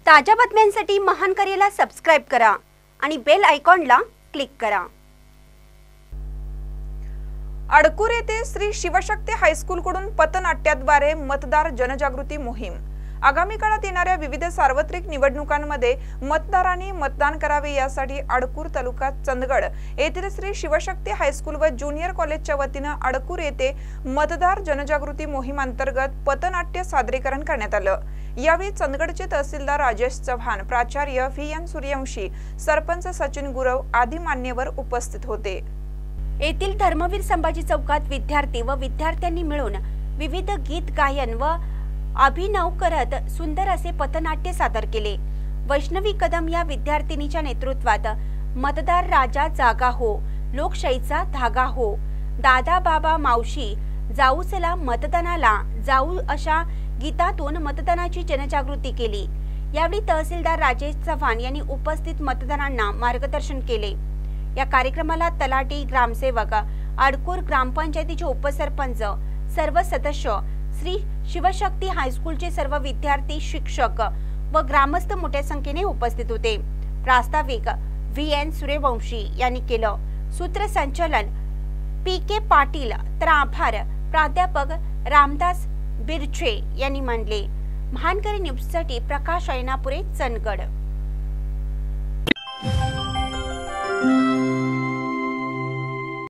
ताज्या बातम्यांसाठी महान करेला सबस्क्राइब करा आणि बेल आयकॉनला क्लिक करा। अडकूर येथे श्री शिवशक्ती हायस्कूल कडून पथनाट्याद्वारे मतदार जनजागृती मोहीम। आगामी काळात येणाऱ्या विविध सार्वत्रिक निवडणुकांमध्ये मतदारांनी मतदान करावे यासाठी अडकूर तालुका चंदगड येथील श्री शिवशक्ती हायस्कूल व ज्युनियर कॉलेजच्या वतीने अडकूर येथे मतदार जनजागृती मोहीम अंतर्गत पथनाट्य सादरीकरण करण्यात आलं। यावेळी चंदगडचे तहसीलदार राजेश चव्हाण, प्राचार्य VN सूर्यवंशी, सरपंच सचिन गुरव आदी मान्यवर उपस्थित होते। येथील धर्मवीर संभाजी चौकात विद्यार्थी व विद्यार्थ्यांनी मिळून विविध गीत गायन व अभिनव करत सुंदर असे पथनाट्य सादर केले। वैष्णवी कदम या विद्यार्थिनीच्या नेतृत्वात मतदार राजा जागा हो, लोकशाहीचा धागा हो, दादा बाबा मावशी जाऊ चला मतदानाला जाऊ अशा गीतातून मतदानाची जनजागृती केली। यावेळी तहसीलदार राजेश चव्हाण यांनी उपस्थित मतदारांना मार्गदर्शन केले। या कार्यक्रमाला तलाठी, ग्रामसेवक, अडकूर ग्रामपंचायतीचे उपसरपंच, सर्व सदस्य, श्री शिवशक्ती हायस्कूलचे सर्व विद्यार्थी, शिक्षक व ग्रामस्थ मोठ्या संख्येने उपस्थित होते। प्रास्ताविक VN सूर्यवंशी यांनी केलं। सूत्रसंचालन PK पाटील तर आभार प्राध्यापक रामदास बिरचे यांनी मानले। महानकरी न्यूजसाठी प्रकाश ऐनापुरे, चंदगड।